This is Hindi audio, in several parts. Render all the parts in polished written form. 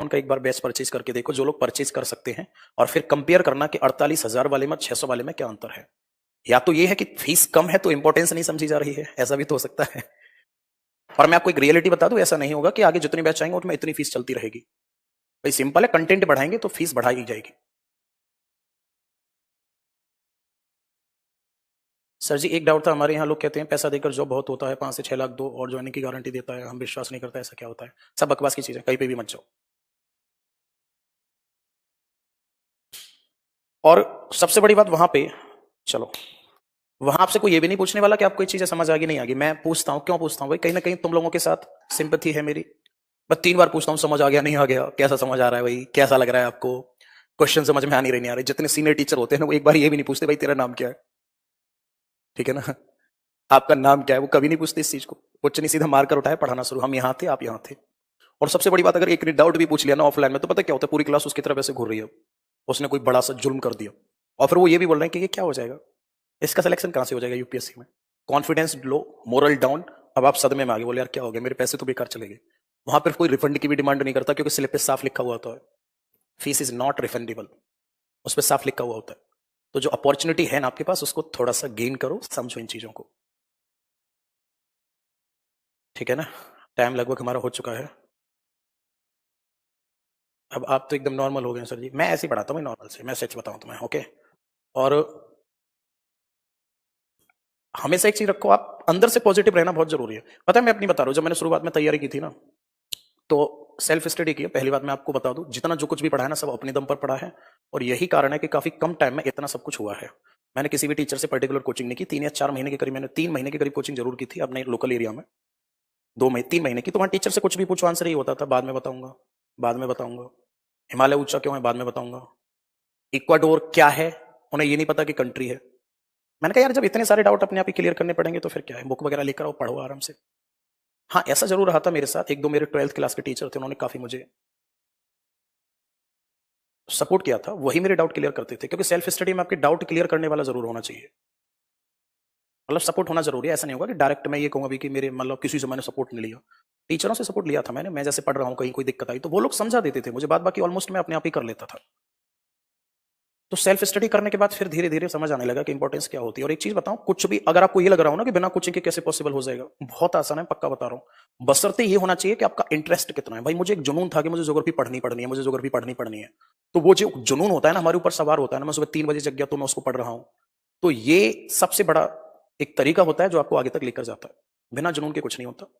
उनका एक बार बैच परचेज करके देखो, जो लोग परचेज कर सकते हैं, और फिर कंपेयर करना कि 48,000 वाले में 600 वाले में क्या अंतर है। या तो ये है कि फीस कम है तो इंपॉर्टेंस नहीं समझी जा रही है, ऐसा भी तो हो सकता है। और मैं आपको एक रियलिटी बता दूं, ऐसा नहीं होगा कि आगे जितने बैच आएंगे उसमें इतनी फीस चलती रहेगी। भाई सिंपल है, कंटेंट बढ़ाएंगे तो फीस बढ़ाई जाएगी। सर जी एक डाउट था, हमारे यहाँ लोग कहते हैं पैसा देकर जॉब बहुत होता है, 5 से 6 लाख दो और ज्वाइनिंग की गारंटी देता है, हम विश्वास नहीं करता, ऐसा क्या होता है? सब बकवास की चीजें, कहीं पे भी मत जाओ। और सबसे बड़ी बात वहां पे, चलो वहां आपसे कोई ये भी नहीं पूछने वाला कि आपको ये चीजें समझ आ गई नहीं आ गई। मैं पूछता हूँ, क्यों पूछता हूँ भाई? कहीं ना कहीं तुम लोगों के साथ सिंपैथी है मेरी। मैं 3 बार पूछता हूँ, समझ आ गया नहीं आ गया, कैसा समझ आ रहा है भाई, कैसा लग रहा है आपको, क्वेश्चन समझ में आ नहीं रहे, नहीं आ रहे। जितने सीनियर टीचर होते हैं ना, वो एक बार ये भी नहीं पूछते भाई तेरा नाम क्या है, ठीक है ना, आपका नाम क्या है, वो कभी नहीं पूछते इस चीज को। क्वेश्चन ही सीधा मारकर उठाया, पढ़ाना शुरू, हम यहाँ थे आप यहाँ थे। और सबसे बड़ी बात, अगर एक ने डाउट भी पूछ लिया ना ऑफलाइन में, तो पता क्या होता है, पूरी क्लास उसकी तरफ ऐसे घूर रही है, उसने कोई बड़ा सा जुल्म कर दिया। और फिर वो ये भी बोल रहे हैं कि ये क्या हो जाएगा, इसका सिलेक्शन कहां से हो जाएगा यूपीएससी में। Confidence low, moral down. अब आप सदमे में आ गए, बोले यार क्या हो गया, मेरे पैसे तो बेकार चले गए। वहां पर कोई रिफंड की भी डिमांड नहीं करता, क्योंकि स्लिप पे साफ लिखा हुआ होता है, फीस इज नॉट रिफंडेबल, उस पर साफ लिखा हुआ होता है। तो जो अपॉर्चुनिटी है ना आपके पास, उसको थोड़ा सा गेन करो, समझो इन चीजों को, ठीक है ना। टाइम लगभग हमारा हो चुका है। अब आप तो एकदम नॉर्मल हो गए सर जी, मैं ऐसे ही पढ़ाता हूँ नॉर्मल से, मैं सच बताऊं तुम्हें, ओके। और हमेशा एक चीज रखो, आप अंदर से पॉजिटिव रहना बहुत जरूरी है। पता है मैं अपनी बता रहा हूँ, जब मैंने शुरुआत में तैयारी की थी ना, तो सेल्फ स्टडी की है। पहली बात मैं आपको बता दूं, जितना जो कुछ भी पढ़ा है ना, सब अपने दम पर पढ़ा है। और यही कारण है कि काफी कम टाइम में इतना सब कुछ हुआ है। मैंने किसी भी टीचर से पर्टिकुलर कोचिंग नहीं की, 3 या 4 महीने के करीब, मैंने 3 महीने के करीब कोचिंग जरूर की थी अपने लोकल एरिया में। 2 महीने 3 महीने की, तो वहां टीचर से कुछ भी पूछो आंसर ही होता था, बाद में बताऊंगा, बाद में बताऊंगा। हिमालय ऊंचा क्यों है, बाद में बताऊंगा। इक्वाडोर क्या है, उन्हें ये नहीं पता कि कंट्री है। मैंने कहा यार, जब इतने सारे डाउट अपने आप ही क्लियर करने पड़ेंगे तो फिर क्या है, बुक वगैरह लेकर आओ, पढ़ो आराम से। हाँ ऐसा जरूर रहा था मेरे साथ, एक दो मेरे 12th क्लास के टीचर थे, उन्होंने काफी मुझे सपोर्ट किया था, वही मेरे डाउट क्लियर करते थे। क्योंकि सेल्फ स्टडी में आपके डाउट क्लियर करने वाला जरूर होना चाहिए, मतलब सपोर्ट होना जरूरी है। ऐसा नहीं होगा कि डायरेक्ट मैं ये कहूंगा भी कि मेरे मतलब किसी से मैंने सपोर्ट नहीं लिया। टीचरों से सपोर्ट लिया था मैंने, मैं जैसे पढ़ रहा हूँ कहीं कोई दिक्कत आई तो वो लोग समझा देते थे मुझे, बात बाकी ऑलमोस्ट मैं अपने आप ही कर लेता था। तो सेल्फ स्टडी करने के बाद फिर धीरे धीरे समझ आने लगा कि इंपॉर्टेंस क्या होती है। और एक चीज बताऊं, कुछ भी अगर आपको ये लग रहा हो ना कि बिना कोचिंग के कैसे पॉसिबल हो जाएगा, बहुत आसान है, पक्का बता रहा हूं। बशर्ते ये होना चाहिए कि आपका इंटरेस्ट कितना है। भाई मुझे एक जुनून था कि मुझे ज्योग्राफी पढ़नी है, मुझे ज्योग्राफी पढ़नी है। तो वो जो जुनून होता है ना, हमारे ऊपर सवार होता है ना, मैं सुबह 3 बजे जग गया तो मैं उसको पढ़ रहा हूं। तो ये सबसे बड़ा एक तरीका होता है जो आपको आगे तक लेकर जाता है। बिना जुनून के कुछ नहीं होता।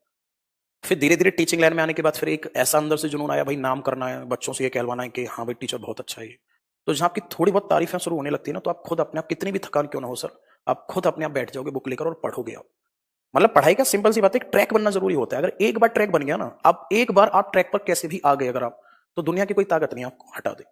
फिर धीरे धीरे टीचिंग लाइन में आने के बाद फिर एक ऐसा अंदर से जुनून आया, भाई नाम करना है, बच्चों से ये कहलवाना है कि हाँ भाई टीचर बहुत अच्छा है ये। तो जहां आपकी थोड़ी बहुत तारीफें शुरू होने लगती है ना, तो आप खुद अपने आप, कितनी भी थकान क्यों ना हो सर, आप खुद अपने आप बैठ जाओगे बुक लेकर और पढ़ोगे आप। मतलब पढ़ाई का सिंपल सी बात है, ट्रैक बनना जरूरी होता है। अगर एक बार ट्रैक बन गया ना, आप एक बार आप ट्रैक पर कैसे भी आ गए अगर आप, तो दुनिया की कोई ताकत नहीं आपको हटा दे।